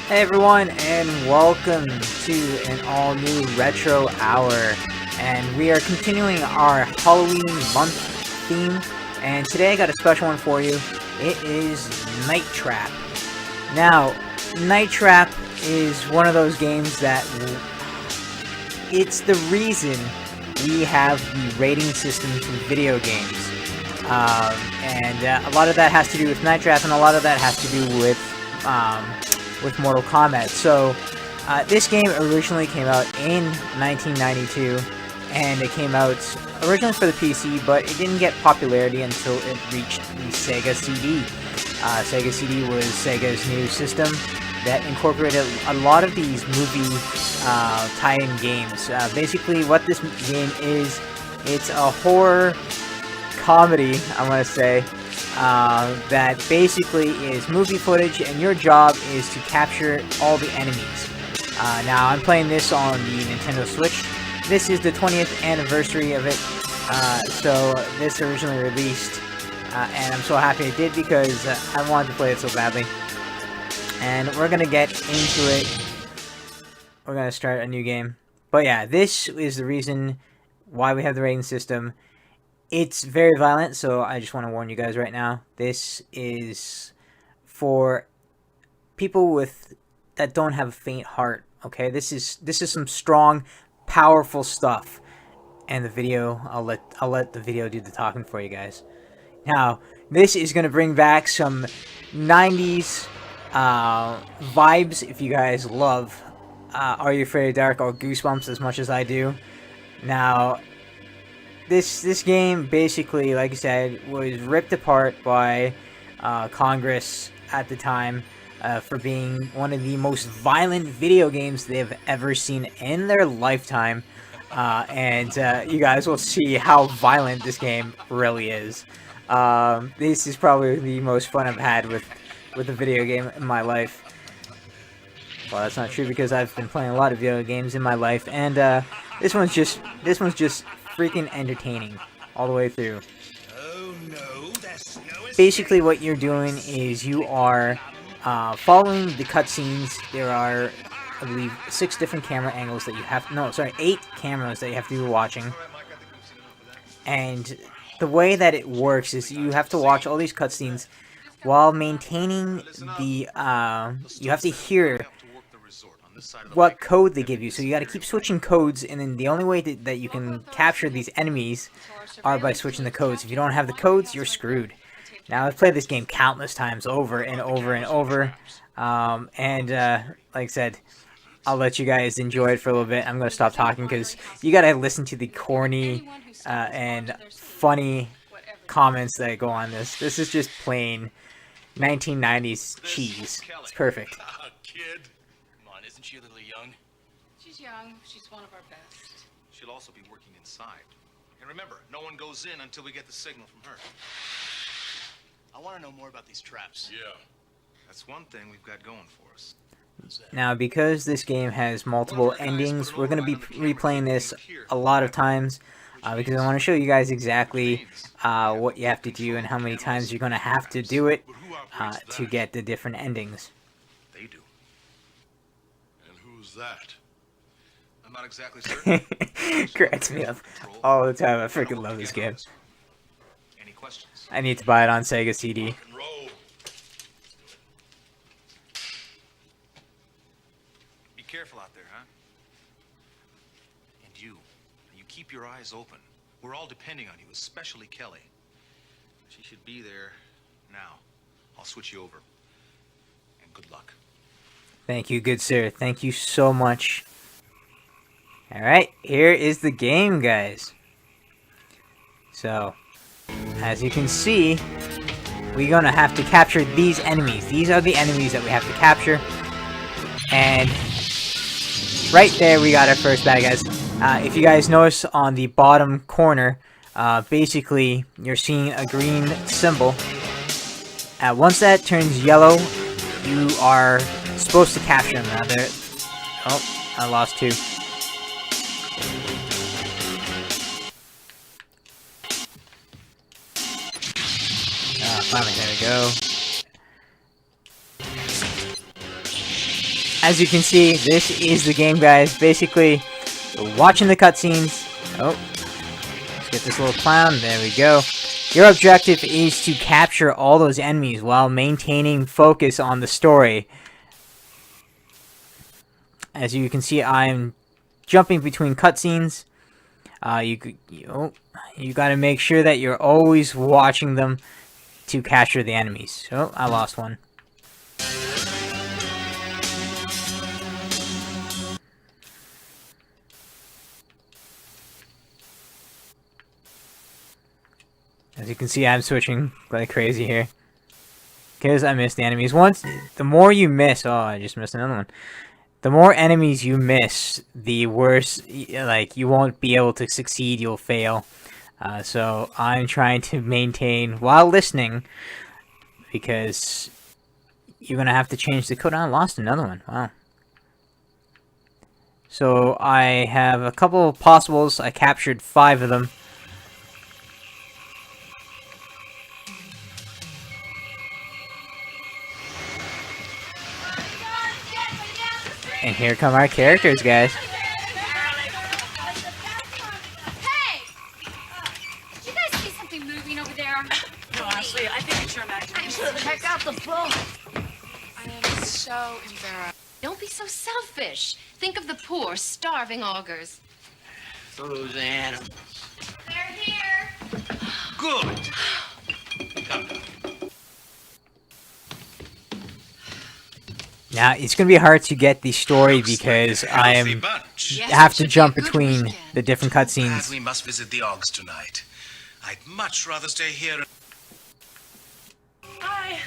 Hey everyone, and welcome to an all-new Retro Hour. And we are continuing our Halloween month theme. And today I got a special one for you. It is Night Trap. Now, Night Trap is one of those games that it's the reason we have the rating system to video games. A lot of that has to do with Night Trap, and a lot of that has to do with Mortal Kombat. So, this game originally came out in 1992, and it came out originally for the PC, but it didn't get popularity until it reached the Sega CD. Sega CD was Sega's new system that incorporated a lot of these movie tie-in games. Basically, what this game is, it's a horror comedy, I want to say, that basically is movie footage, and your job is to capture all the enemies. Now, I'm playing this on the Nintendo Switch. This is the 20th anniversary of it, so this originally released, and I'm so happy it did because I wanted to play it so badly. And we're going to get into it. We're going to start a new game. But yeah, this is the reason why we have the rating system. It's very violent, so I just want to warn you guys right now. This is for people that don't have a faint heart. Okay, this is some strong, powerful stuff. And the video, I'll let the video do the talking for you guys. Now, this is gonna bring back some '90s vibes. If you guys love Are You Afraid of Dark or Goosebumps as much as I do. Now, This game basically, like I said, was ripped apart by Congress at the time for being one of the most violent video games they've ever seen in their lifetime. You guys will see how violent this game really is. This is probably the most fun I've had with a video game in my life. Well, that's not true because I've been playing a lot of video games in my life, and this one's just freaking entertaining all the way through. Basically, what you're doing is you are following the cutscenes. There are, I believe, 6 different camera angles that you have. No, sorry, 8 cameras that you have to be watching. And the way that it works is you have to watch all these cutscenes while maintaining the. You have to hear what code they give you, so you got to keep switching codes, and then the only way that you can capture these enemies are by switching the codes. If you don't have the codes, you're screwed. Now, I've played this game countless times over and over and over, like I said, I'll let you guys enjoy it for a little bit. I'm going to stop talking because you got to listen to the corny and funny comments that go on this. This is just plain 1990s cheese. It's perfect. Isn't she a little young? She's young. She's one of our best. She'll also be working inside. And remember, no one goes in until we get the signal from her. I want to know more about these traps. Yeah. That's one thing we've got going for us. Now, because this game has multiple endings, we're going to be replaying this a lot of times because I want to show you guys exactly what you have to do and how many times you're going to have to do it to get the different endings. They do. Who's that? I'm not exactly certain. Cracks me up all the time. I freaking love this game. Any questions? I need to buy it on Sega CD. Be careful out there, huh? And you keep your eyes open. We're all depending on you, especially Kelly. She should be there now. I'll switch you over. And good luck. Thank you, good sir. Thank you so much. Alright, here is the game, guys. So, as you can see, we're gonna have to capture these enemies. These are the enemies that we have to capture. And right there, we got our first bad guys. If you guys notice on the bottom corner, basically, you're seeing a green symbol. Once that turns yellow, you are supposed to capture them. Now there. Oh, I lost 2. Finally, there we go. as you can see, this is the game, guys. Basically, you're watching the cutscenes. Oh, let's get this little clown. There we go. Your objective is to capture all those enemies while maintaining focus on the story. As you can see, I'm jumping between cutscenes. You gotta make sure that you're always watching them to capture the enemies. Oh, I lost one. As you can see, I'm switching like crazy here. Because I missed the enemies. The more you miss... Oh, I just missed another one. The more enemies you miss, the worse, like, you won't be able to succeed, you'll fail. So I'm trying to maintain while listening, because you're going to have to change the code. I lost another one. Wow. So I have a couple of possibles. I captured 5 of them. And here come our characters, guys. Hey! Did you guys see something moving over there? No, honestly, I think it's your imagination. Check out the book. I am so embarrassed. Don't be so selfish. Think of the poor, starving augurs. Those animals. They're here. Good. Come down. Now, it's going to be hard to get the story because I Yes, have it to should jump be a good between weekend. the different Glad cutscenes. we must visit the Oggs tonight. I'd much rather stay here. I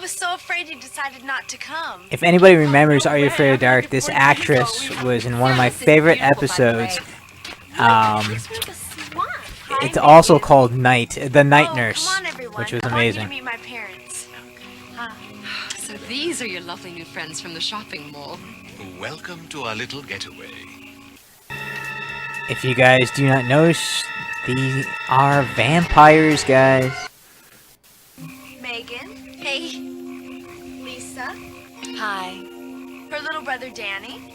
was so afraid you decided not to come. If anybody remembers Are You Afraid of Dark, this actress was in one of my favorite episodes. It's also called Night, The Night Nurse, Come on, everyone. which was I want you to amazing. meet my parents. So these are your lovely new friends from the shopping mall. Welcome to our little getaway. If you guys do not know, these are vampires, guys. Megan. Hey. Lisa. Hi. Her little brother Danny.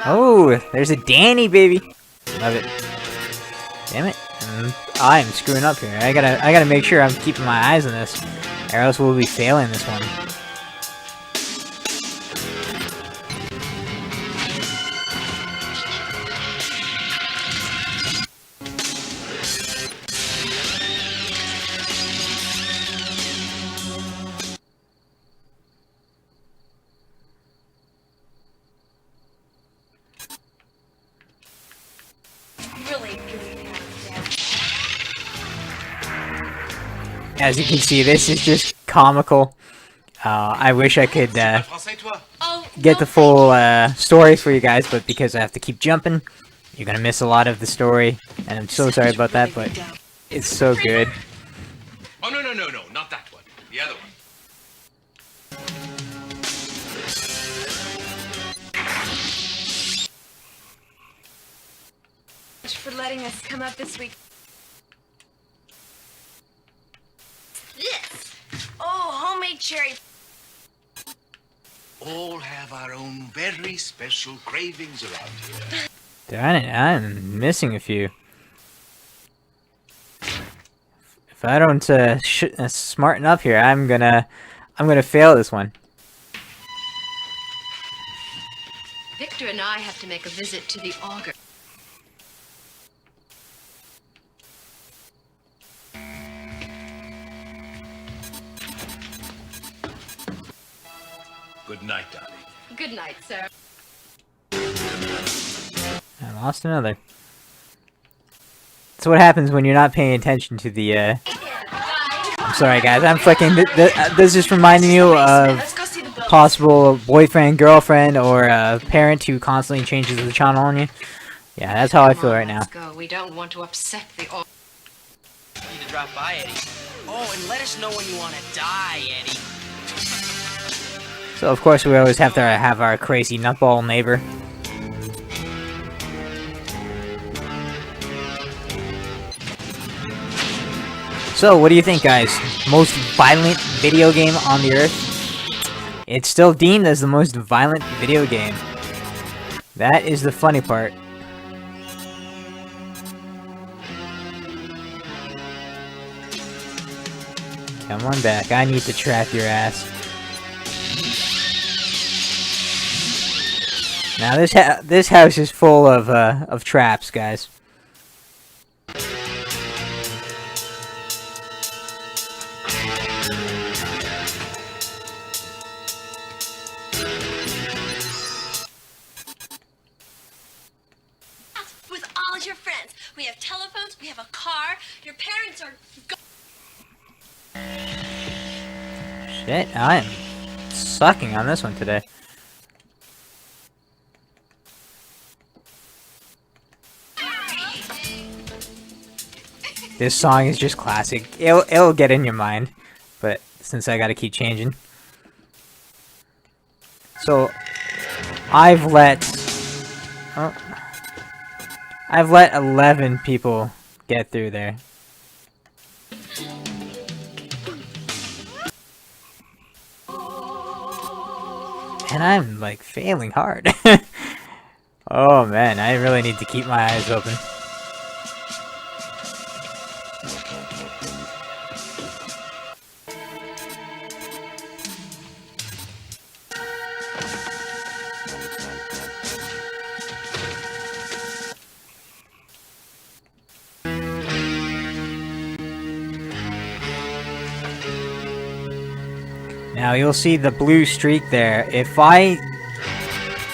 Oh, there's a Danny, baby. Love it. Damn it. I'm screwing up here. I gotta make sure I'm keeping my eyes on this, or else we'll be failing this one. Really good. As you can see, this is just comical. I wish I could Français, toi? get the full story for you guys, but because I have to keep jumping, you're gonna miss a lot of the story, and I'm so sorry about that, but it's so good. Oh, no, not that one. The other one. For letting us come up this week. This. Oh, homemade cherry. All have our own very special cravings around here. Darn it, I'm missing a few. If I don't smarten up here, I'm gonna fail this one. Victor and I have to make a visit to the augur. Good night, darling. Good night, sir. I lost another. That's what happens when you're not paying attention to the, I'm sorry guys, I'm flicking. This is reminding you of Let's go see the boat. possible boyfriend, girlfriend, or a parent who constantly changes the channel on you. Yeah, that's how I feel right now. Let's go. We don't want to upset the augur. Need to drop by, Eddie. Oh, and let us know when you want to die, Eddie. So of course we always have to have our crazy nutball neighbor. So what do you think, guys? Most violent video game on the earth? it's still deemed as the most violent video game. That is the funny part. Come on back, I need to trap your ass. Now this house is full of traps, guys. With all your friends. We have telephones, we have a car, your parents are Shit, I am sucking on this one today. This song is just classic. It'll get in your mind, but since I gotta keep changing. So, I've let 11 people get through there. And I'm like failing hard. Oh man, I really need to keep my eyes open. Now you'll see the blue streak there.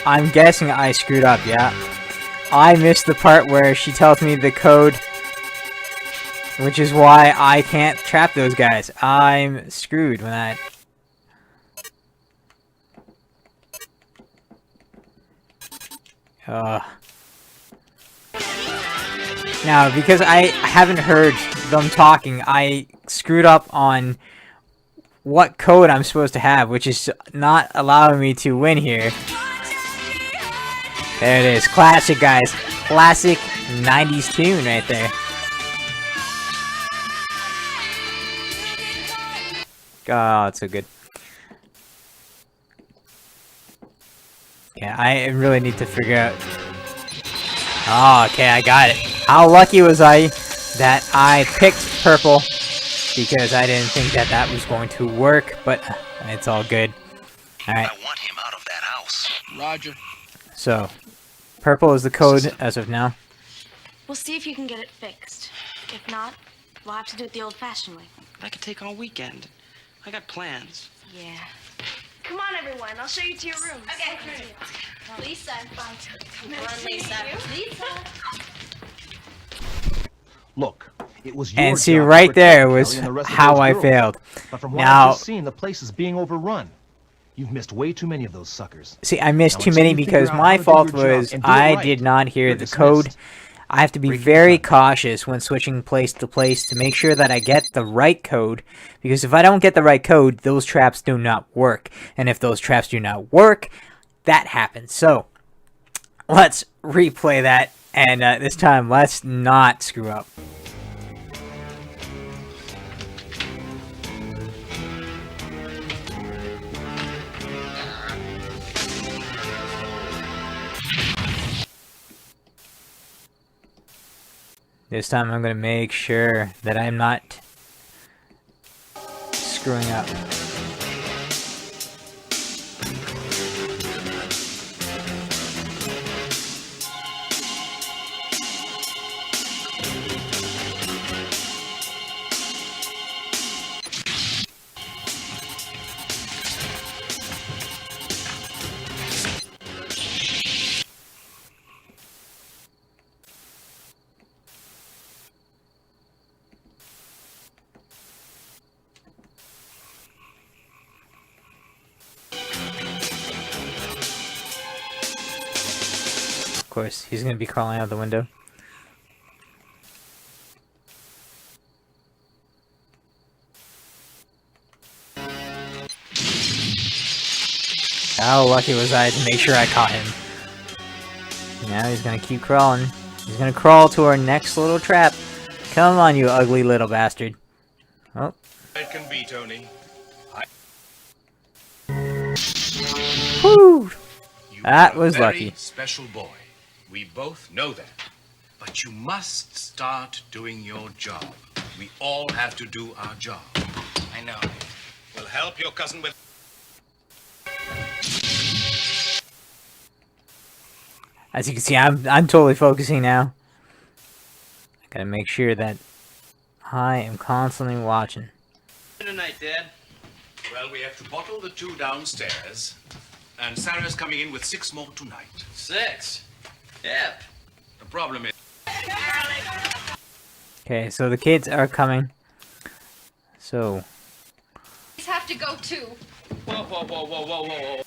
I'm guessing I screwed up, yeah. I missed the part where she tells me the code, which is why I can't trap those guys. I'm screwed when I... Now, because I haven't heard them talking, I screwed up on what code I'm supposed to have, which is not allowing me to win here. There it is. Classic, guys. Classic 90s tune right there. Oh, it's so good. Yeah, I really need to figure out... Oh, okay, I got it. How lucky was I that I picked purple, because I didn't think that that was going to work, but it's all good. Alright. I want him out of that house. Roger. So, purple is the code as of now. We'll see if you can get it fixed. If not, we'll have to do it the old-fashioned way. I could take all weekend. I got plans. Yeah. Come on, everyone. I'll show you to your room. Okay. Lisa, come on, Lisa. Lisa. Look, it was your And see, job to right protect there Kelly was and the rest of how those I girls. failed. But from what Now, I've just seen, the place is being overrun. You've missed way too many of those suckers. see, I missed Now, too until many you figure because out my how to do fault your job was and do it I right, did not hear you're the dismissed. code. I have to be Break your very time. cautious when switching place to place to make sure that I get the right code, because if I don't get the right code, those traps do not work. And if those traps do not work, that happens. So, let's replay that, and this time, let's not screw up. This time I'm going to make sure that I'm not screwing up. Of course, he's going to be crawling out the window. How lucky was I to make sure I caught him. Now he's going to keep crawling. He's going to crawl to our next little trap. Come on, you ugly little bastard. Oh. It can be, Tony. Whew! You That are a was very lucky. Special boy. We both know that. But you must start doing your job. We all have to do our job. I know. We'll help your cousin with. As you can see, I'm totally focusing now. I gotta make sure that I am constantly watching. Tonight, Dad. Well, we have to bottle the 2 downstairs. And Sarah's coming in with 6 more tonight. 6. Yep. The problem is. Okay, so the kids are coming. So, These have to go too. Whoa, whoa, whoa, whoa, whoa, whoa.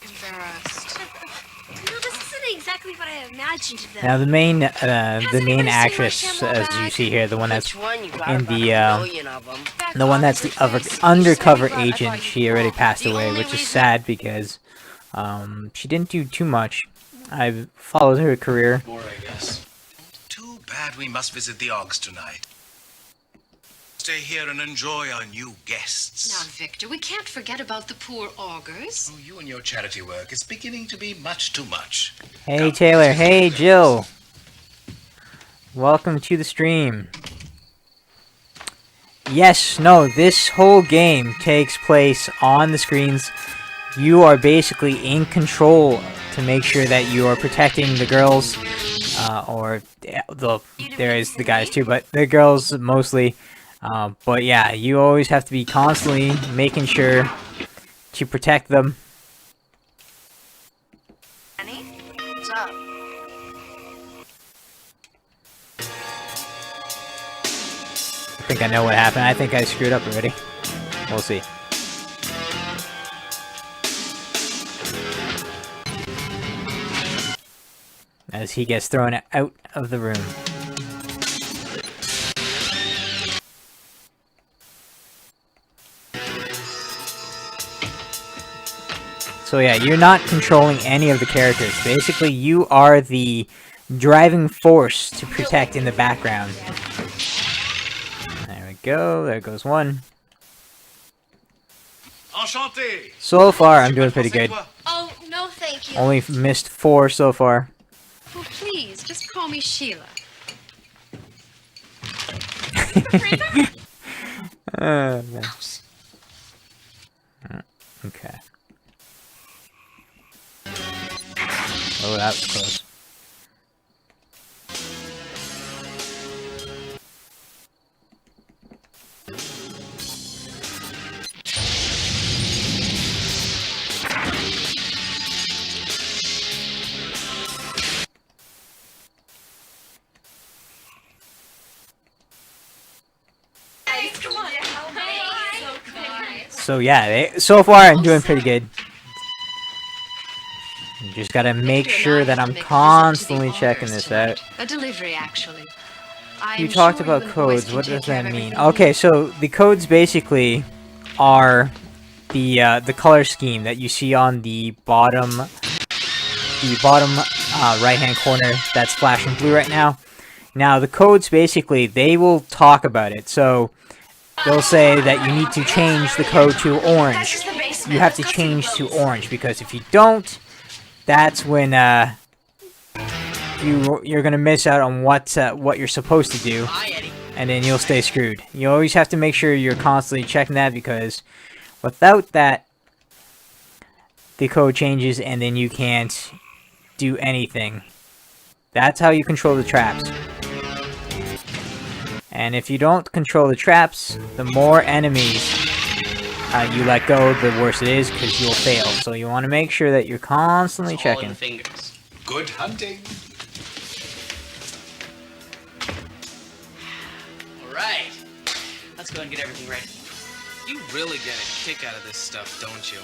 Embarrassed. No, this isn't exactly what I imagined them. now the main anybody seen my actress, Samuel as you bag? see here, the one that's Which one? You got in about the, a million of them. the one that's the undercover agent, she already passed away, which is sad because she didn't do too much. I've followed her career. More, I guess. Too bad we must visit the Oggs tonight. Stay here and enjoy our new guests. Now, Victor, we can't forget about the poor augurs. Oh, you and your charity work is beginning to be much too much. Hey Taylor, hey Jill. Welcome to the stream. Yes, no, this whole game takes place on the screens. You are basically in control to make sure that you are protecting the girls, or there is the guys too, but the girls mostly. But yeah, you always have to be constantly making sure to protect them. Annie? What's up? I think I know what happened. I think I screwed up already. We'll see. As he gets thrown out of the room. So yeah, you're not controlling any of the characters. Basically, you are the driving force to protect in the background. There we go. There goes one. Enchanté. So far, I'm doing pretty good. Oh, no, thank you. Only missed 4 so far. Oh, please, just call me Sheila. Man. Okay. Oh, that was close. Come on. So yeah, so far I'm doing pretty good. You just gotta make sure that I'm constantly checking this out. A delivery, actually. You talked about codes. What does that mean? Okay, so the codes basically are the color scheme that you see on the bottom right-hand corner that's flashing blue right now. Now the codes basically they will talk about it. So they'll say that you need to change the code to orange. You have to change to orange because if you don't, that's when you're gonna miss out on what you're supposed to do, and then you'll stay screwed. You always have to make sure you're constantly checking that because without that, the code changes and then you can't do anything. That's how you control the traps. And if you don't control the traps, the more enemies you let go, the worse it is because you'll fail. So you want to make sure that you're constantly It's all in checking. the fingers. Good hunting. All right. Let's go and get everything ready. You really get a kick out of this stuff, don't you?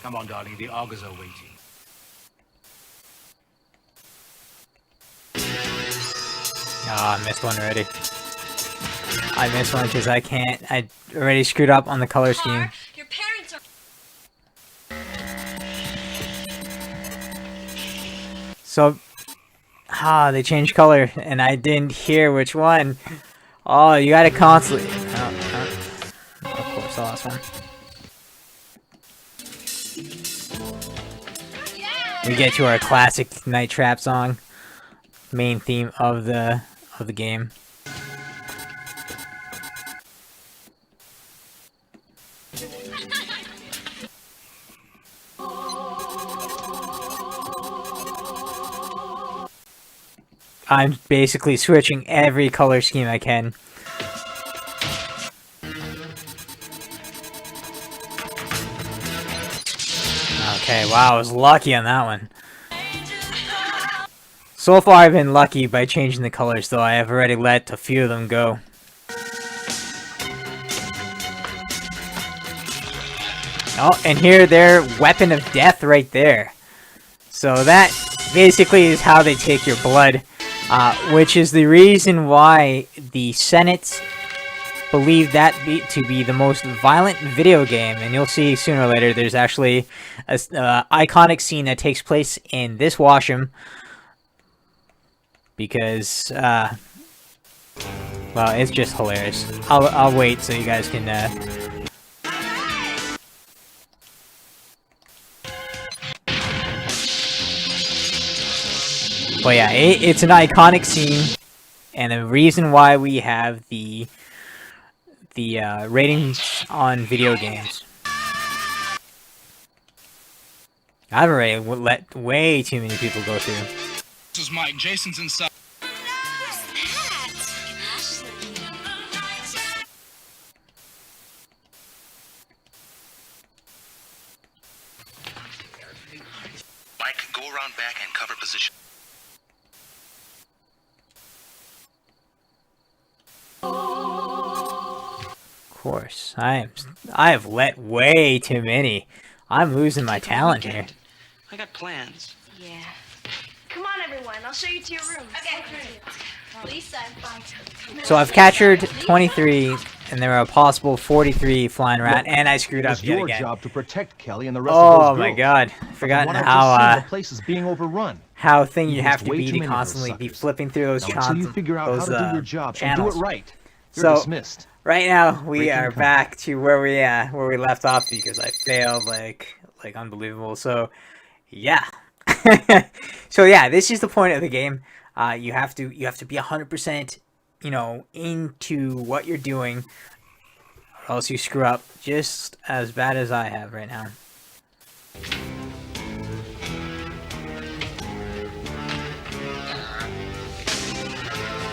Come on, darling. The augurs are waiting. Ah, I missed one already. I missed one because I already screwed up on the color scheme. Your parents are. So, they changed color, and I didn't hear which one. Oh, you gotta constantly. Of course, the last one. We get to our classic Night Trap song, main theme of the game. I'm basically switching every color scheme I can. Okay, wow, I was lucky on that one. So far I've been lucky by changing the colors, though I have already let a few of them go. Oh, and here their weapon of death right there. So that basically is how they take your blood, which is the reason why the Senate believe that to be the most violent video game, and you'll see sooner or later there's actually a iconic scene that takes place in this washroom, because well, it's just hilarious. I'll wait so you guys can but yeah, it's an iconic scene, and the reason why we have the ratings on video games. I've already let way too many people go through. This is Mike. Jason's inside. Mike, go around back and cover position. Of course, I have let way too many. I'm losing my talent here. I got plans. Yeah. Come on, everyone. I'll show you to your room. Okay. Lisa, So I've captured 23, and there are a possible 43 flying around, and I screwed up It's yet your again. job to protect Kelly and the rest of those Oh my girls. god, I've forgotten From what I've just seen, how the place is being overrun. how thing you You've have missed to way be too to many of those constantly be suckers. flipping through those Now, until you figure out how those to do your job channels. and do it right, you're So dismissed. right now we Breaking are comment. back to where we left off because I failed like unbelievable. So yeah. So yeah, this is the point of the game. You have to be 100%, you know, into what you're doing, or else you screw up just as bad as I have right now.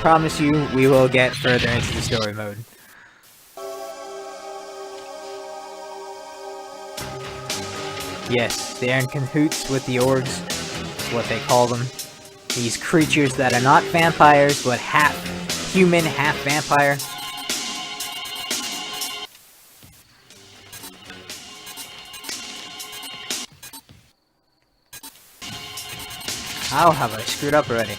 Promise you, we will get further into the story mode. Yes, they are in cahoots with the orgs, is what they call them. These creatures that are not vampires, but half human, half vampire. How have I screwed up already?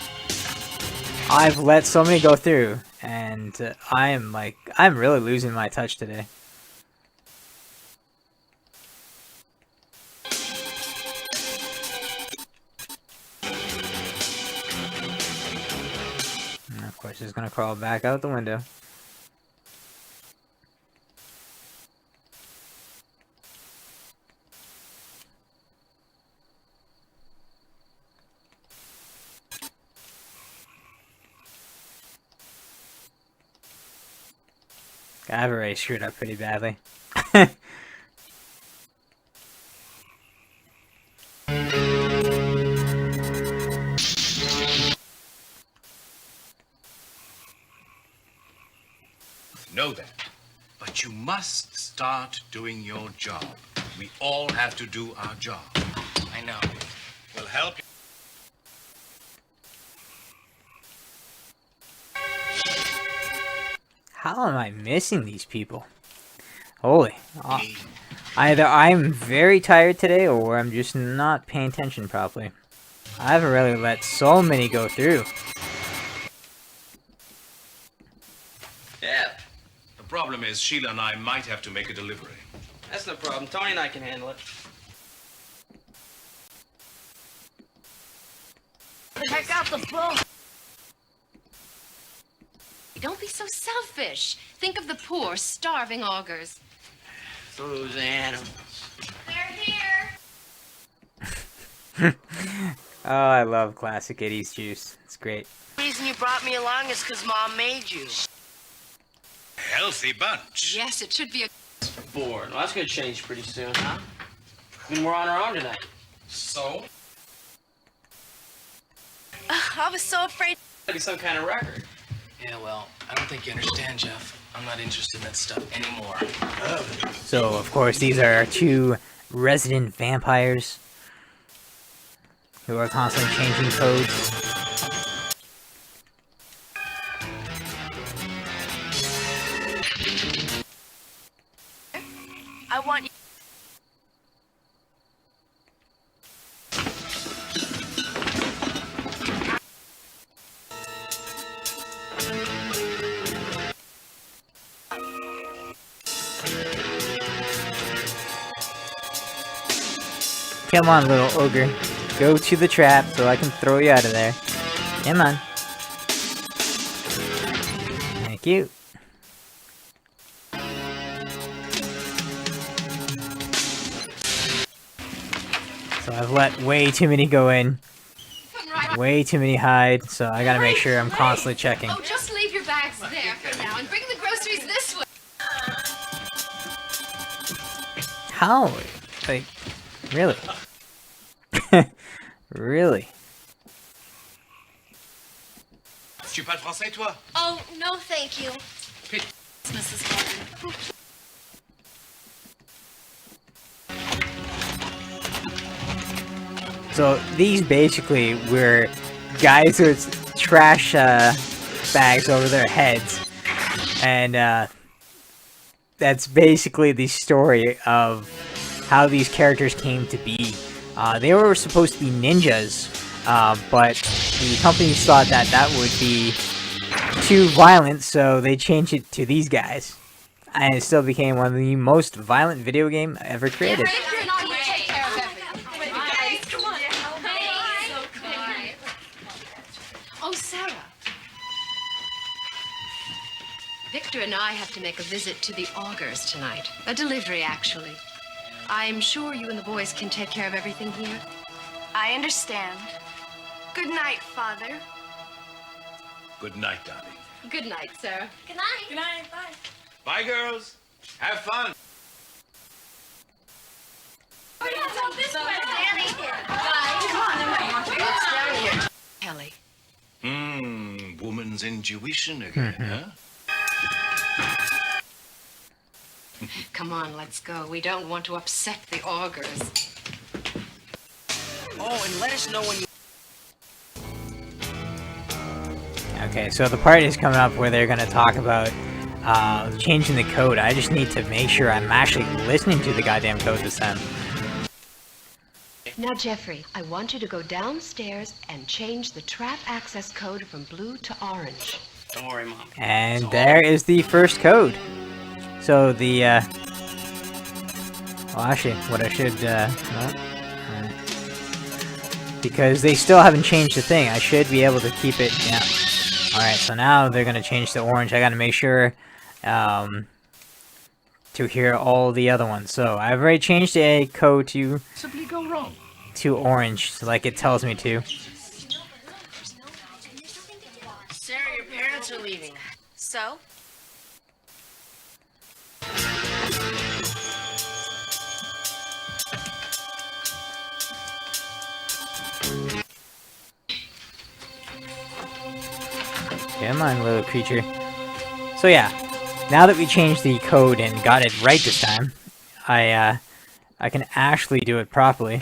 I've let so many go through, and I'm really losing my touch today. And of course, it's gonna crawl back out the window. I've already screwed up pretty badly. Know that. But you must start doing your job. We all have to do our job. I know. We'll help you. How am I missing these people? Holy. Either I'm very tired today, or I'm just not paying attention properly. I haven't really let so many go through. Yeah, The problem is Sheila and I might have to make a delivery. that's no problem. Tony and I can handle it. Check out the boat. Don't be so selfish. Think of the poor, starving augurs. Those animals. They're here. Oh, I love classic Eddie's juice. It's great. The reason you brought me along is because Mom made you. Healthy bunch. Yes, it should be a... Bored. Well, that's gonna change pretty soon, huh? I mean, we're on our own tonight. So? I was so afraid. Like it's some kind of record. Yeah, well, I don't think you understand, Jeff. I'm not interested in that stuff anymore. So, of course, these are our two resident vampires who are constantly changing codes. I want you. Come on, little ogre. Go to the trap so I can throw you out of there. Come on. Thank you. So I've let way too many go in. Way too many hide, so I gotta make sure I'm constantly checking. Oh, just leave your bags there for now and bring the groceries this way. How? Like, really? Really? Tu parles français, toi? Oh, no, thank you. Mrs. Gordon. So these basically were guys with trash bags over their heads, and that's basically the story of how these characters came to be. They were supposed to be ninjas, but the companies thought that that would be too violent, so they changed it to these guys. And it still became one of the most violent video game ever created. Victor and I will take care of everything. Guys, come on. Oh, Sarah. Victor and I have to make a visit to the Augurs tonight. A delivery, actually. I'm sure you and the boys can take care of everything here. I understand. Good night, Father. Good night, darling. Good night, Sarah. Good night. Good night. Bye. Bye, girls. Have fun. Kelly. Woman's intuition again, huh? Come on, let's go. We don't want to upset the Augurs. Oh, and let us know when you... Okay, so the part is coming up where they're going to talk about changing the code. I just need to make sure I'm actually listening to the goddamn code this time. Now, Jeffrey, I want you to go downstairs and change the trap access code from blue to orange. Don't worry, Mom. And there is the first code. So the, well, actually, what I should, no. Alright. Because they still haven't changed the thing, I should be able to keep it, yeah. Alright, so now they're gonna change to orange. I gotta make sure, to hear all the other ones. So, I've already changed a code to... Simply go wrong. To orange, like it tells me to. Sarah, your parents are leaving. So? Come on, little creature. So yeah, now that we changed the code and got it right this time, I can actually do it properly.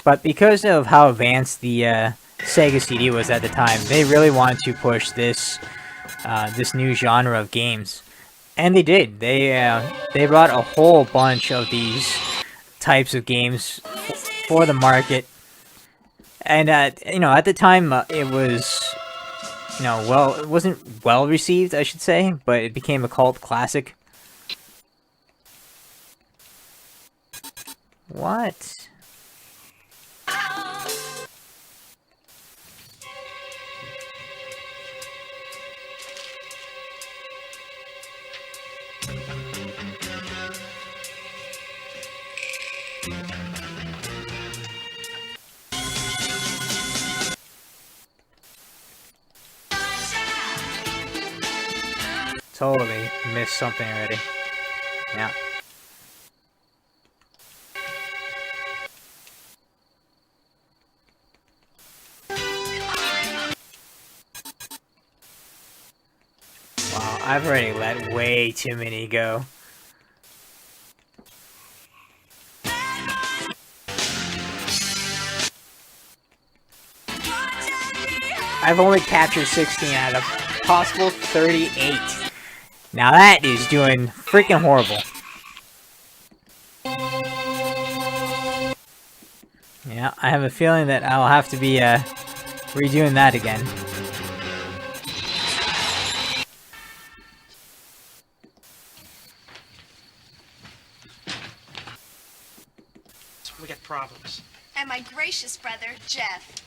But because of how advanced the Sega CD was at the time, they really wanted to push this this new genre of games, and they did. They brought a whole bunch of these types of games for the market. And, you know, at the time, it was, you know, well, it wasn't well received, I should say, but it became a cult classic. What? Totally missed something already. Yeah. Wow, I've already let way too many go. I've only captured 16 out of possible 38. Now that is doing freaking horrible. Yeah, I have a feeling that I'll have to be redoing that again. We got problems. And my gracious brother, Jeff.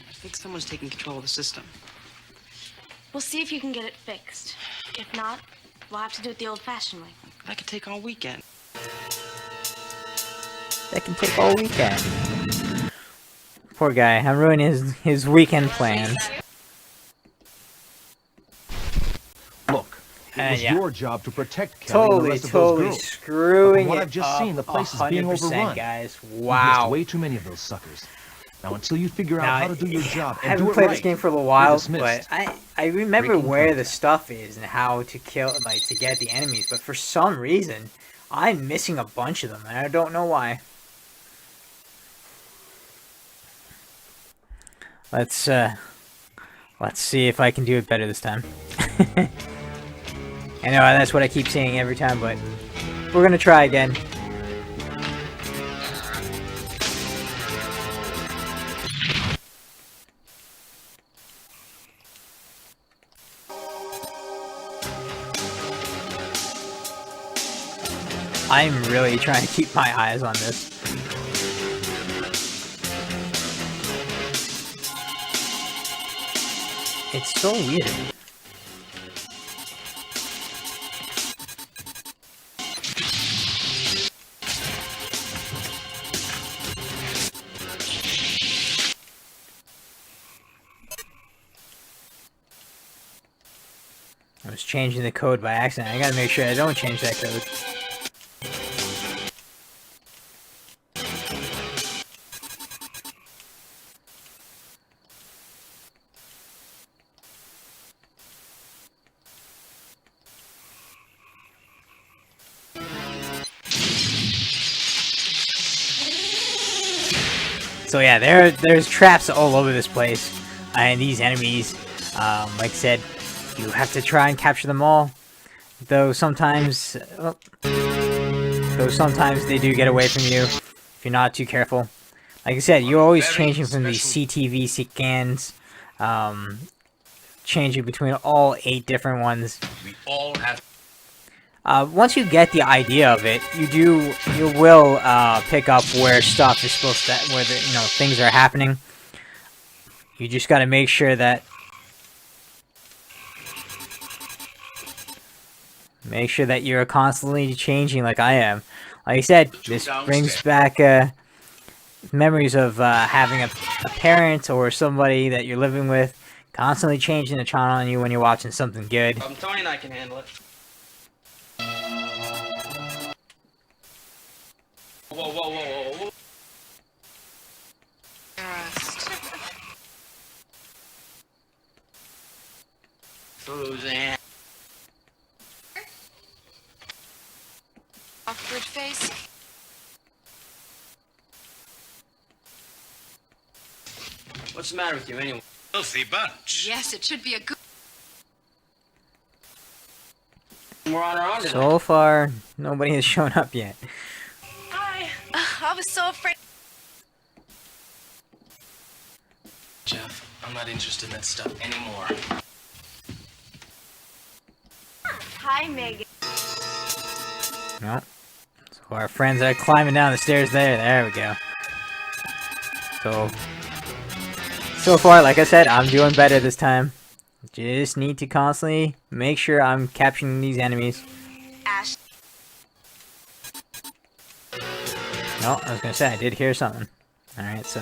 I think someone's taking control of the system. We'll see if you can get it fixed. If not, we'll have to do it the old-fashioned way. That could take all weekend. That can take all weekend. Poor guy, I'm ruining his weekend plans. Look, it was yeah. your job to protect Kelly and the rest of those girls. Screwing From what it I've just up seen, the place is being 100%, overrun. guys. You've Wow. missed way too many of those suckers. Now, until you figure out how to do your job I and do haven't it played right, this game for a little you're while, dismissed. but I remember Breaking where the contact. stuff is and how to kill, like, to get the enemies, but for some reason, I'm missing a bunch of them, and I don't know why. Let's see if I can do it better this time. I know that's what I keep saying every time, but we're gonna try again. I'm really trying to keep my eyes on this. It's so weird. I was changing the code by accident. I gotta make sure I don't change that code. So yeah, there's traps all over this place, and these enemies, like I said, you have to try and capture them all. Though sometimes they do get away from you if you're not too careful. Like I said, you're always changing from these CTV scans, changing between all 8 different ones. We all have. Once you get the idea of it, you will pick up where stuff is supposed to, where things are happening. You just got to make sure that you're constantly changing, like I am. Like I said, this brings back memories of having a parent or somebody that you're living with constantly changing the channel on you when you're watching something good. Tony and I can handle it. Whoa, whoa, whoa, whoa, whoa. Suzanne. Awkward face. What's the matter with you anyway? Filthy bunch. Yes, it should be a good. We're on our own today. So far, nobody has shown up yet. Hi. I was so afraid. Jeff, I'm not interested in that stuff anymore. Hi, Megan. No. So Our friends are climbing down the stairs there. There we go. So far, like I said, I'm doing better this time. Just need to constantly make sure I'm capturing these enemies. Ash. No, I was gonna say, I did hear something. Alright, so...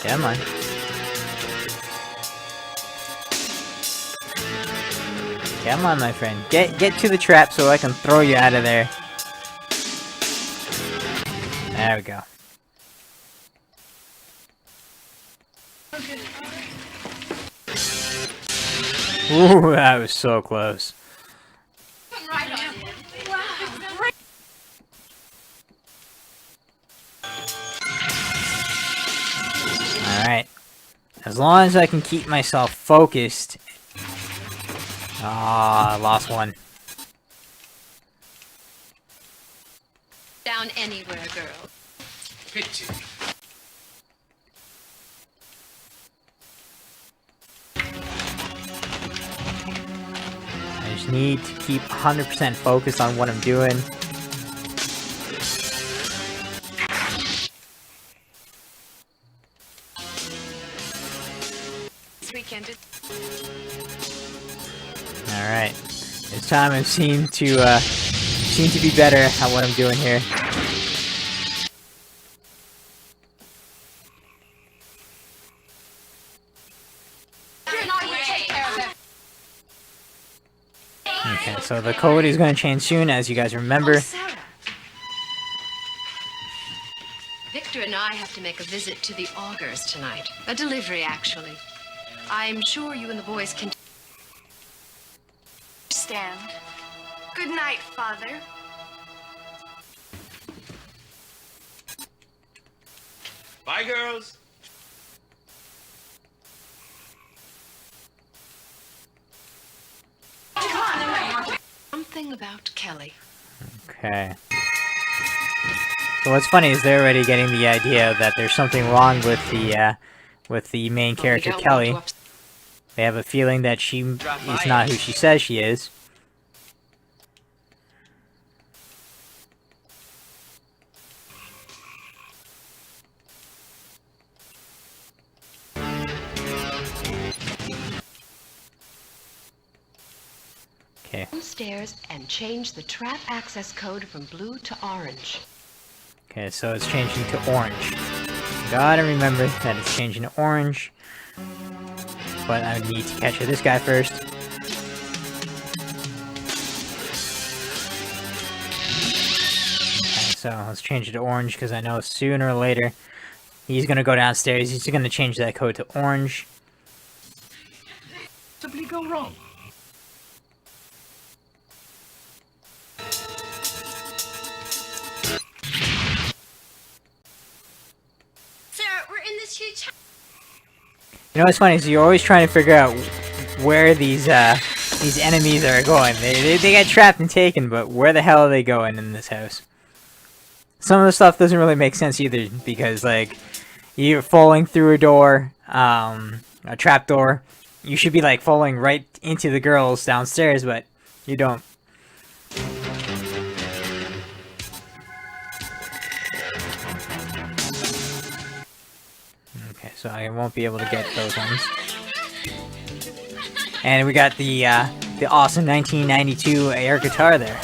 Come on. Come on, my friend. Get to the trap so I can throw you out of there. There we go. Ooh, that was so close. Right on it. Wow. Alright. As long as I can keep myself focused. Ah, I lost one. Down anywhere, girl. Pity. I just need to keep 100% focused on what I'm doing. This weekend. Alright. This time I seem to be better at what I'm doing here. Okay, so the code is going to change soon, as you guys remember. Victor and I have to make a visit to the Augers tonight. A delivery, actually. I'm sure you and the boys can... Stand. Good night, Father. Bye, girls. Something about Kelly. Okay. So what's funny is they're already getting the idea that there's something wrong with the main character, Kelly. They have a feeling that she is not who she says she is. Okay. Downstairs and change the trap access code from blue to orange. Okay, so it's changing to orange. Gotta remember that it's changing to orange. But I need to catch this guy first. Okay, so let's change it to orange because I know sooner or later he's gonna go downstairs. He's gonna change that code to orange. Simply go wrong. Sir, we're in this huge... You know what's funny is you're always trying to figure out where these enemies are going. They get trapped and taken, but where the hell are they going in this house? Some of the stuff doesn't really make sense either, because like you're falling through a door, a trap door. You should be like falling right into the girls downstairs, but you don't. Okay, so I won't be able to get those ones. And we got the awesome 1992 air guitar there.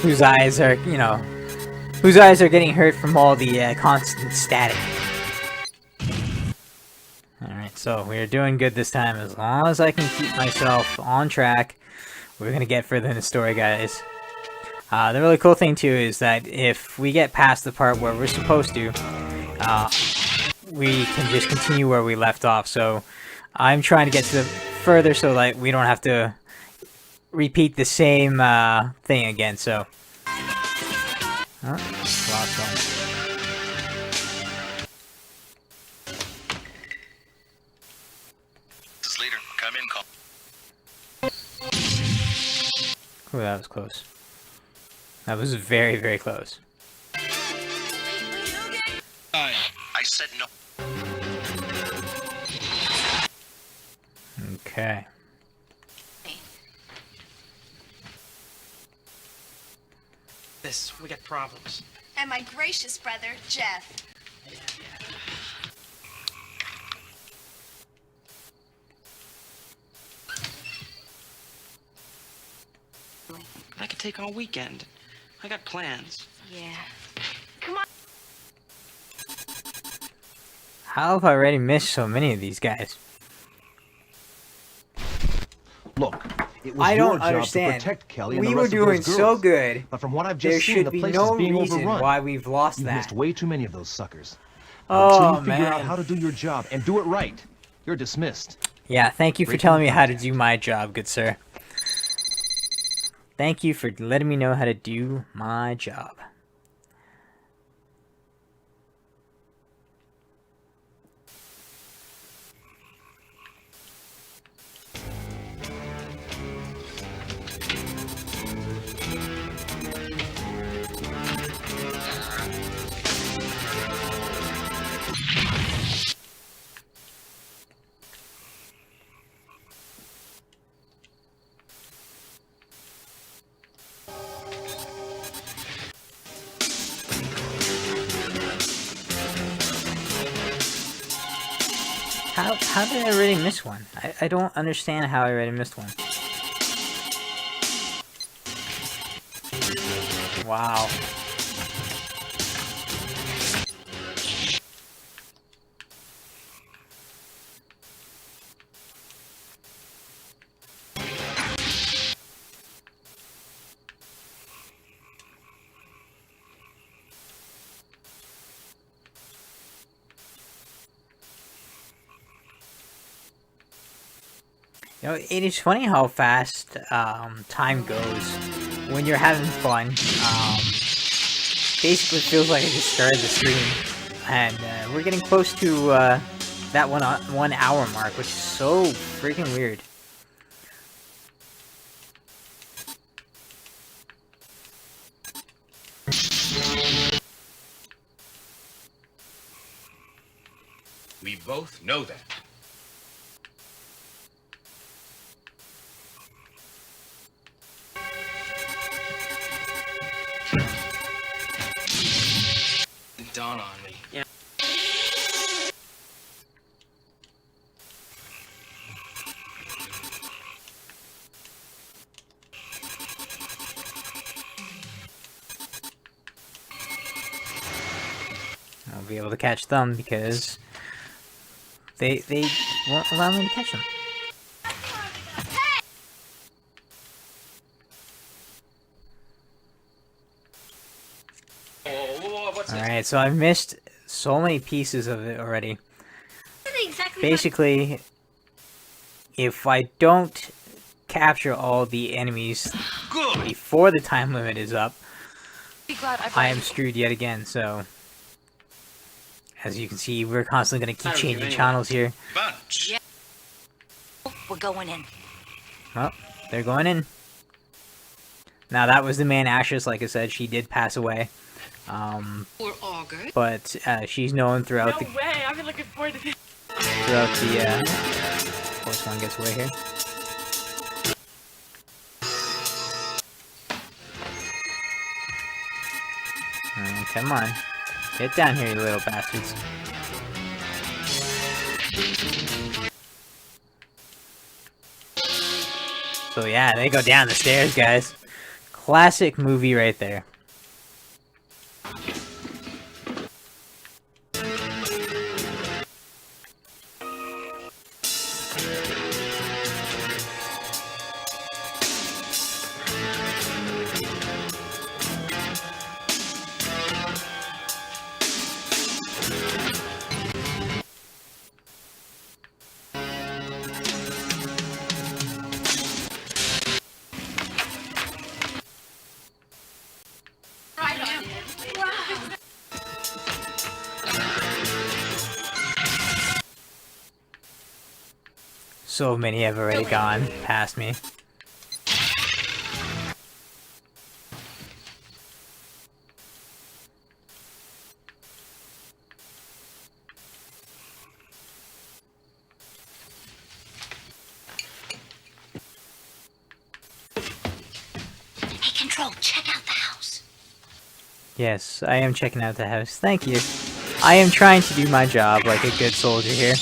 Whose eyes are, you know, whose eyes are getting hurt from all the constant static. Alright, so we're doing good this time. As long as I can keep myself on track, we're gonna get further in the story, guys. The really cool thing, too, is that if we get past the part where we're supposed to, we can just continue where we left off. So I'm trying to get to the further so like we don't have to repeat the same thing again. So, lost one. Leader, come in, call. Oh, that was close. That was very, very close. I said no. Okay. We got problems. And my gracious brother, Jeff. I could take all weekend. I got plans. Yeah. How have I already missed so many of these guys? Look, it was I your don't job understand. to protect Kelly and We the were rest of doing those girls. so good. But from what I've There just seen, should the be place no is being reason overrun. why we've lost You've that. missed way too many of those suckers. Oh, Until you figure out man. how to do your job and do it right, you're dismissed. Yeah, thank you for telling me how to do my job, good sir. Thank you for letting me know how to do my job. How did I already miss one? I don't understand how I already missed one. Wow. You know, it is funny how fast time goes when you're having fun. Basically feels like I just started the stream, and we're getting close to that 1 hour mark, which is so freaking weird. We both know that. Dawn on me. Yeah. I'll be able to catch them because they won't allow me to catch them. Alright, so I've missed so many pieces of it already. Basically, if I don't capture all the enemies before the time limit is up, I am screwed yet again, so... As you can see, we're constantly going to keep changing channels here. Bunch. Yeah. We're going in. Well, they're going in. Now, that was the main actress, like I said, she did pass away. Or auger. But she's known throughout the... No way, I've been looking forward to this. Throughout the... First one gets away here. Come on. Get down here, you little bastards. So yeah, they go down the stairs, guys. Classic movie right there. So many have already gone past me. Hey, Control, check out the house. Yes, I am checking out the house. Thank you. I am trying to do my job like a good soldier here.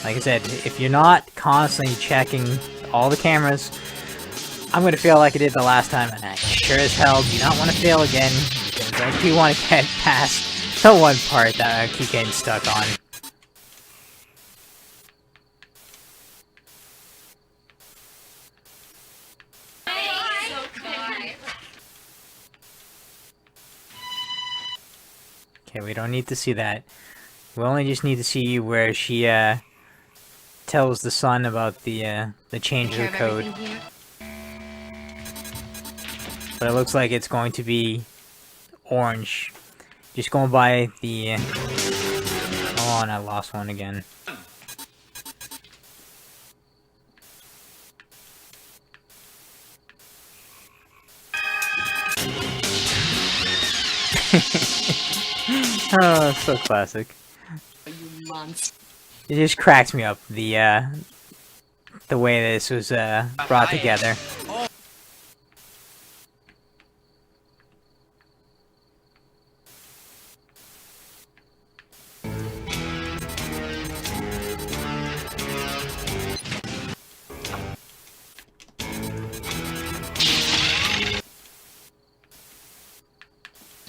Like I said, if you're not constantly checking all the cameras, I'm gonna feel like I did the last time, and I sure as hell do not want to fail again, because I do want to get past the one part that I keep getting stuck on. Okay, we don't need to see that. We only just need to see where she tells the son about the change of the code. But it looks like it's going to be orange. Just going by the... Oh, and I lost one again. Oh, so classic. It just cracks me up, the way this was brought together.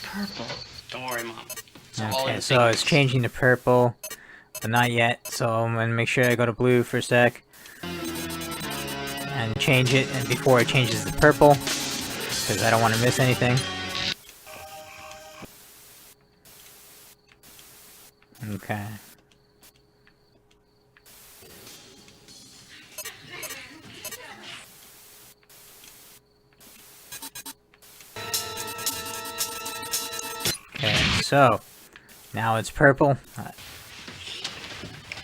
Purple. Don't worry, Mom. All Okay, in so it's changing to purple, but not yet, so I'm gonna make sure I go to blue for a sec. And change it, and before it changes to purple, because I don't want to miss anything. Okay. Okay, so now it's purple.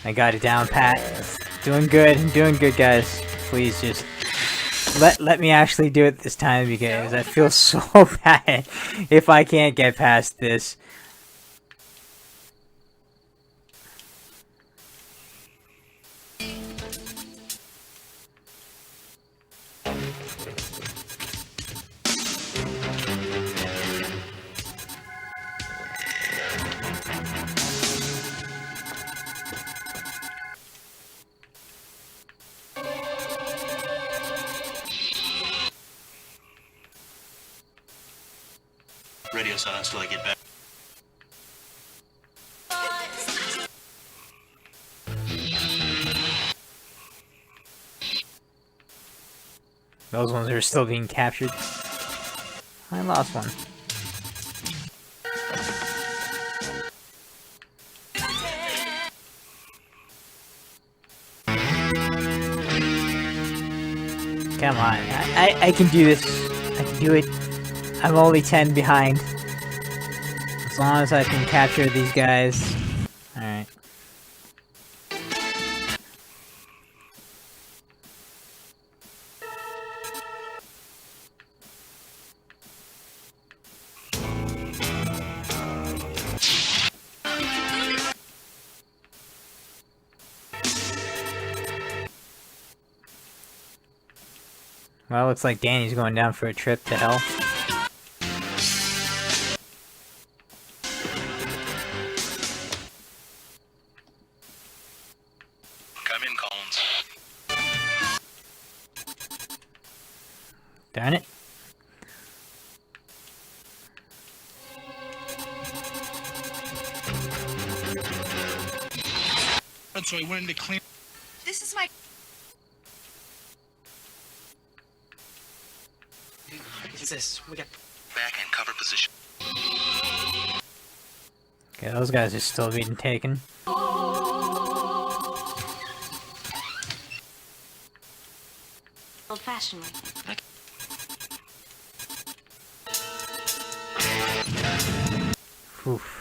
I got it down pat. Doing good, guys. Please just let me actually do it this time, because I feel so bad if I can't get past this. Radio silence till I get back. Those ones are still being captured. I lost one. Come on, I can do this. I can do it. I'm only 10 behind. As long as I can capture these guys. Alright. Well, looks like Danny's going down for a trip to hell. Come in, Collins. Darn it. So I went into clean. This is my... What's this? We got... Back and cover position. Okay, those guys are still being taken. Old-fashioned way. Oof.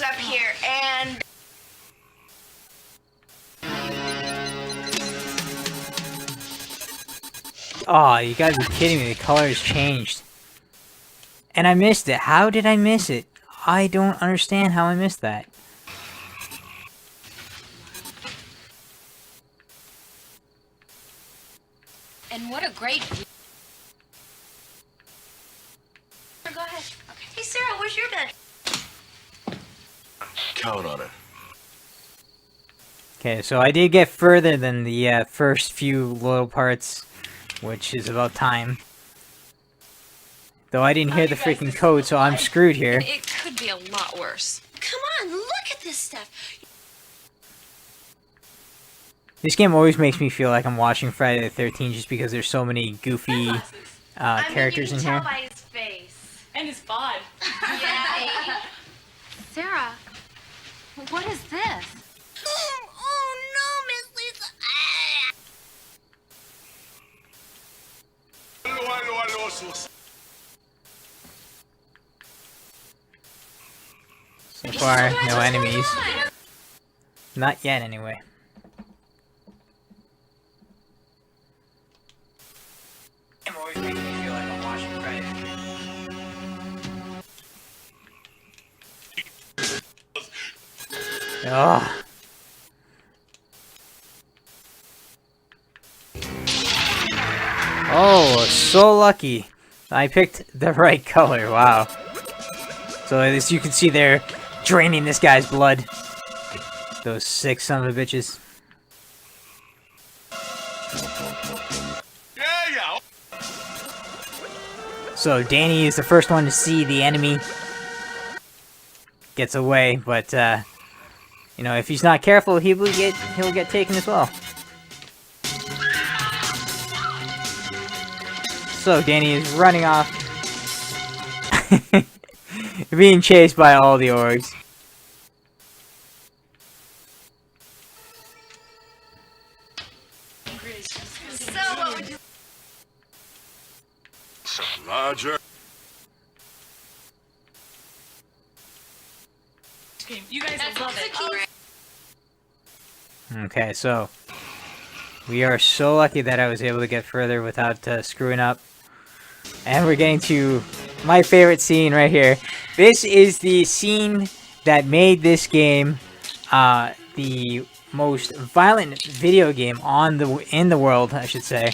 Up here and Oh, you gotta be kidding me, the color has changed. And I missed it. How did I miss it? I don't understand how I missed that. And what a great view. go ahead. Okay. Hey Sarah, where's your bed? Count on it. Okay, so I did get further than the first few little parts, which is about time. Though I didn't hear the freaking code, so I'm screwed here. It could be a lot worse. Come on, look at this stuff. This game always makes me feel like I'm watching Friday the 13th just because there's so many goofy characters in here. You can tell by his face. And his bod. Yeah. Sarah, what is this? Oh no, Miss Lisa. So far, no enemies. Not yet, anyway. I'm always making me feel like I'm watching Friday the 13th. Ugh. Oh, so lucky. I picked the right color, wow. So as you can see, they're draining this guy's blood. Those sick son of a bitches. So Danny is the first one to see the enemy. Gets away, but you know, if he's not careful, he'll get taken as well. So Danny is running off, being chased by all the orcs. So what would you? Roger. You guys love it. Okay, so we are so lucky that I was able to get further without screwing up. And we're getting to my favorite scene right here. This is the scene that made this game the most violent video game in the world, I should say.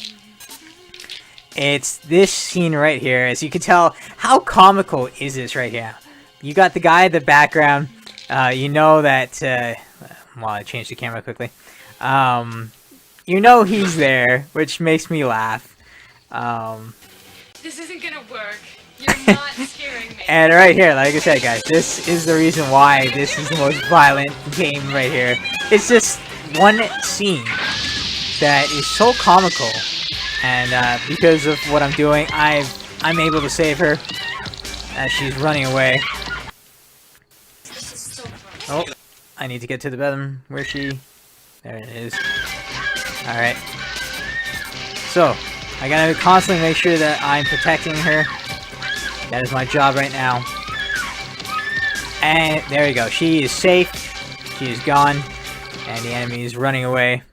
It's this scene right here. As you can tell, how comical is this right here? You got the guy in the background. You know that... well, I changed the camera quickly. You know he's there, which makes me laugh. This isn't gonna work. You're not scaring me. And right here, like I said, guys, this is the reason why this is the most violent game right here. It's just one scene that is so comical, and because of what I'm doing, I'm able to save her as she's running away. Oh, I need to get to the bedroom. Where's she? There it is. Alright. So, I gotta constantly make sure that I'm protecting her. That is my job right now. And there we go. She is safe. She is gone. And the enemy is running away.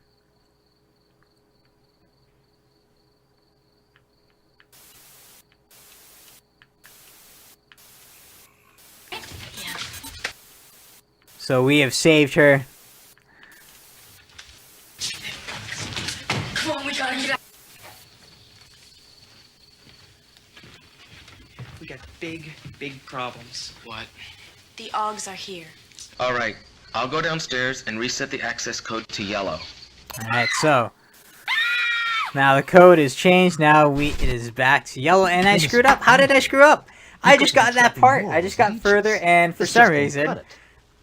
So we have saved her. Come on, we gotta get out. We got big problems. What? The Augs are here. All right, I'll go downstairs and reset the access code to yellow. Alright, so now the code is changed. Now it is back to yellow, and I screwed up. How did I screw up? I just got that part. I just got further, and for some reason,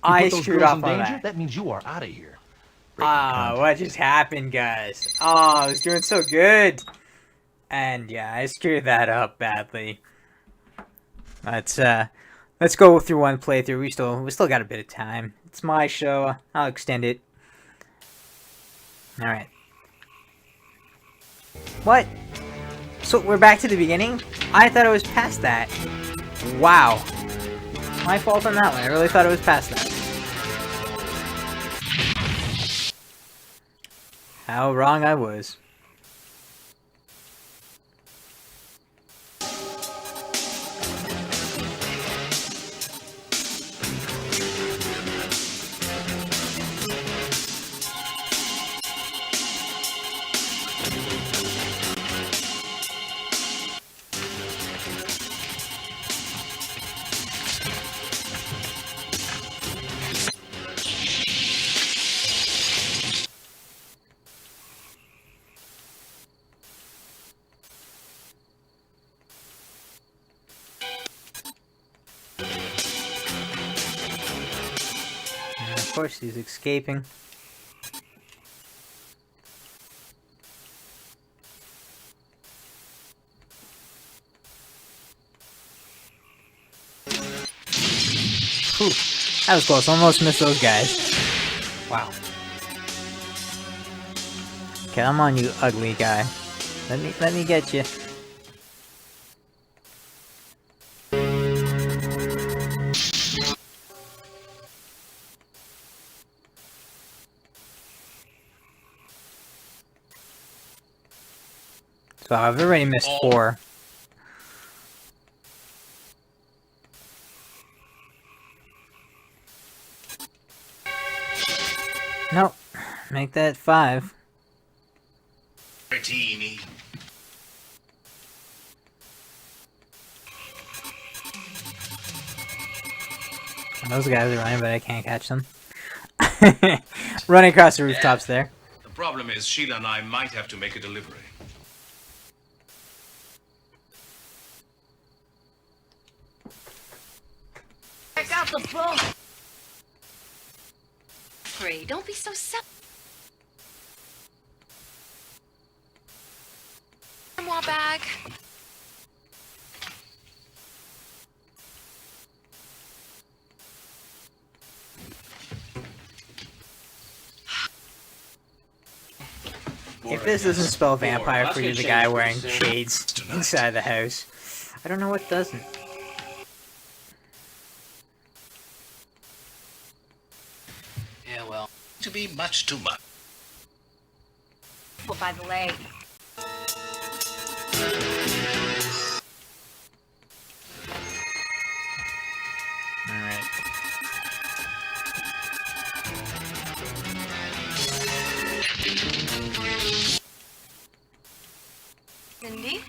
I screwed up on that. That means you are out of here. Ah, what just happened, guys? Oh, I was doing so good, and yeah, I screwed that up badly. Let's go through one playthrough. We still got a bit of time. It's my show. I'll extend it. Alright. What? So we're back to the beginning? I thought it was past that. Wow. My fault on that one. I really thought it was past that. How wrong I was. Of course, he's escaping. Whew, that was close. Almost missed those guys. Wow. Come on, you ugly guy. Let me get you. So I've already missed 4. Nope. Make that 5. Bertini. Those guys are running, but I can't catch them. Running across the rooftops there. The problem is Sheila and I might have to make a delivery. Check out the boat. Free. Don't be so self. More bag. If this doesn't spell vampire for you, the guy wearing shades inside the house, I don't know what doesn't. Yeah, well. To be much too much. By the lake. Alright. Cindy?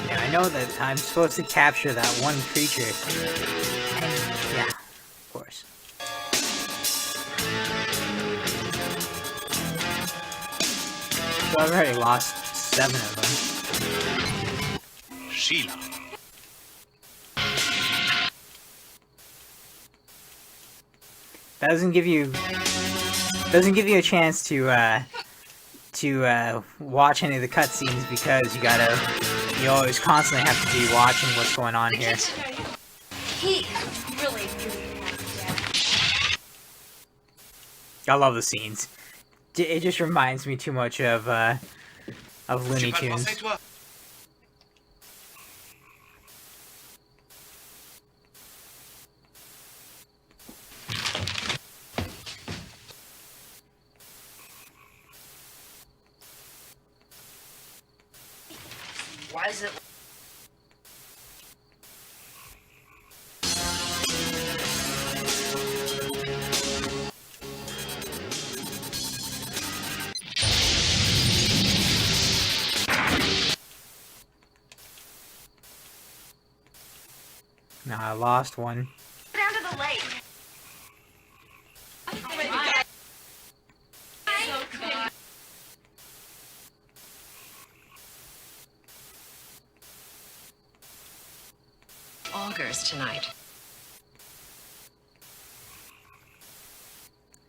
Yeah, I know that I'm supposed to capture that one creature. Yeah, of course. So I've already lost 7 of them. Sheila. That doesn't give you a chance to watch any of the cutscenes because you always constantly have to be watching what's going on here. He really. I love the scenes. It just reminds me too much of Looney Tunes. Why is it? No, I lost one. Down to the lake. Augers tonight.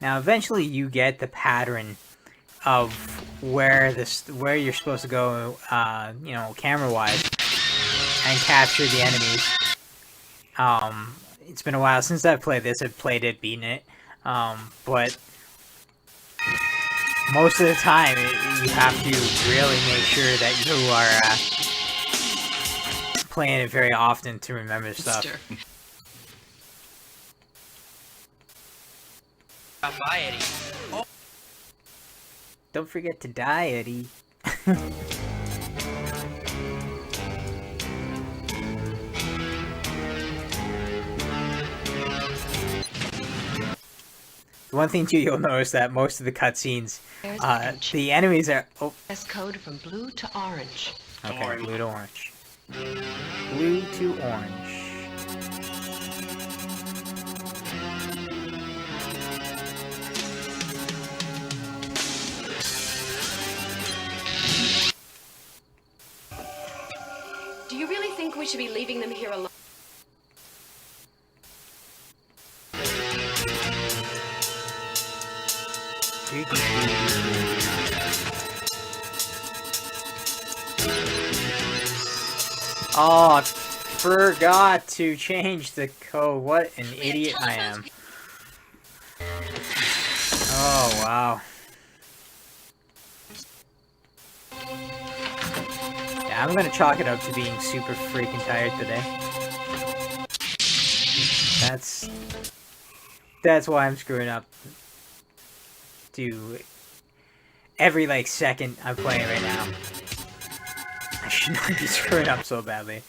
Now, eventually, you get the pattern of where you're supposed to go, camera-wise, and and capture the enemies. It's been a while since I've played this. I've played it, beaten it, but most of the time you have to really make sure that you are playing it very often to remember stuff. Drop by, Eddie. Oh. Don't forget to die, Eddie. One thing too, you'll notice that most of the cutscenes, the enemies are. Oh. Press code from blue to orange. Okay, blue to orange. Blue to orange. Do you really think we should be leaving them here alone? Oh, I forgot to change the code. What an idiot I am. Oh, wow. Yeah, I'm gonna chalk it up to being super freaking tired today. That's why I'm screwing up. To every, like, second I'm playing right now. I should not be screwing up so badly.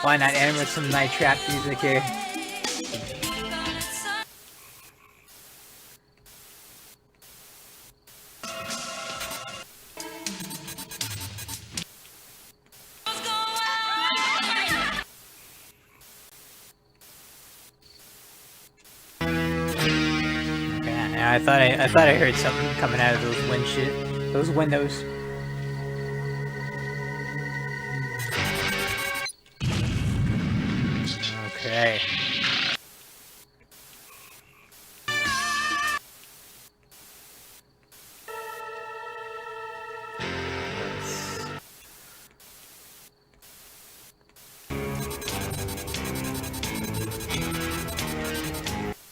Why not end with some Night Trap music here? I thought I heard something coming out of those windows. Okay.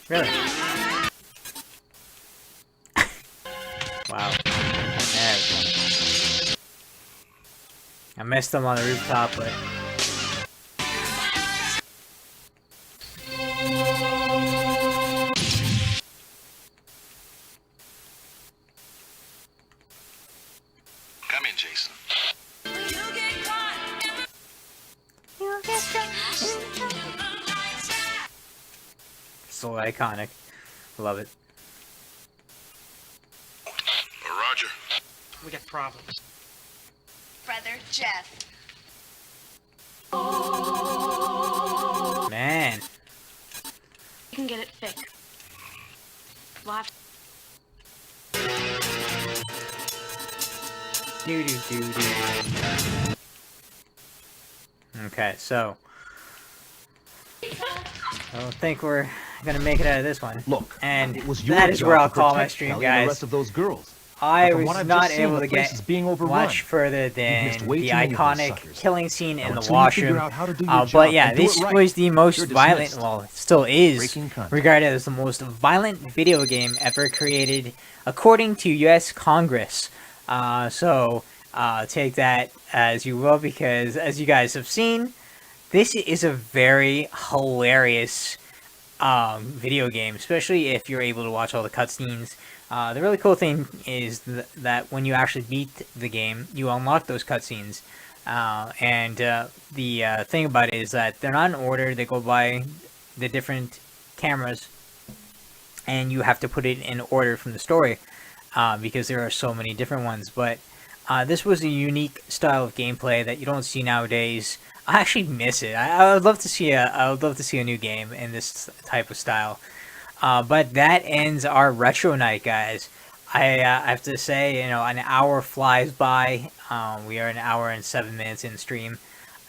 Really? Wow. I missed them on the rooftop, but... Come in, Jason. So iconic. Love it. Roger. We got problems. Brother Jeff. Man. You can get it fixed. We'll have Okay, so I don't think we're gonna make it out of this one. Look, and it was your that is job where I'll to call my protect stream, Kelly and the guys. rest of those girls. I But from what was I've not just seen, able the to place get is being overrun. much further than missed way the too many of those iconic suckers. killing scene in Now, the until you figure washroom. out how to do your But job yeah, and do this it right, was the most you're violent, dismissed. well, it still is Breaking contact. regarded as the most violent video game ever created, according to U.S. Congress. So take that as you will, because as you guys have seen, this is a very hilarious video game, especially if you're able to watch all the cutscenes. The really cool thing is that when you actually beat the game, you unlock those cutscenes. The thing about it is that they're not in order. They go by the different cameras, and you have to put it in order from the story because there are so many different ones. But this was a unique style of gameplay that you don't see nowadays. I actually miss it. I would love to see a new game in this type of style. But that ends our retro night, guys. I have to say, an hour flies by. We are an hour and 7 minutes in stream.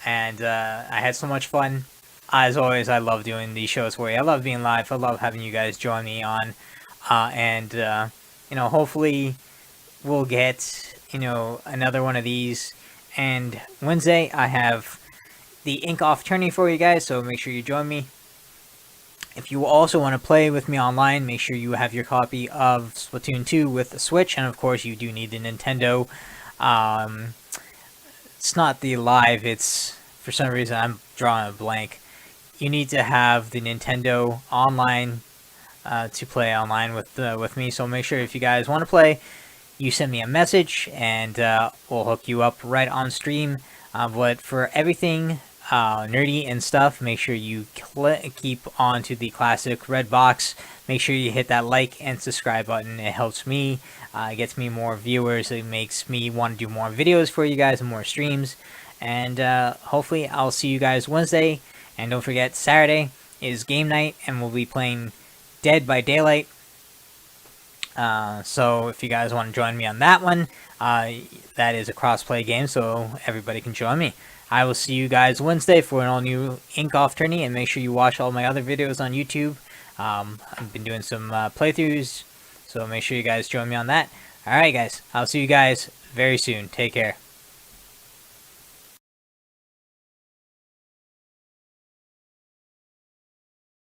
and I had so much fun. As always, I love doing these shows for you. I love being live. I love having you guys join me on, and you know, hopefully we'll get, you know, another one of these. And Wednesday I have the Ink Off tourney for you guys, so make sure you join me. If you also want to play with me online, make sure you have your copy of Splatoon 2 with the Switch, and of course you do need the Nintendo. It's not the live, it's, for some reason I'm drawing a blank. You need to have the Nintendo online to play online with me, so make sure if you guys want to play, you send me a message, and we'll hook you up right on stream. But for everything nerdy and stuff, make sure you keep on to the classic red box. Make sure you hit that like and subscribe button. It helps me, it gets me more viewers, it makes me want to do more videos for you guys and more streams. And hopefully I'll see you guys Wednesday. And don't forget, Saturday is game night, and we'll be playing Dead by Daylight. So if you guys want to join me on that one, that is a cross-play game, so everybody can join me. I will see you guys Wednesday for an all-new Ink Off tourney, and make sure you watch all my other videos on YouTube. I've been doing some playthroughs, so make sure you guys join me on that. Alright guys, I'll see you guys very soon. Take care.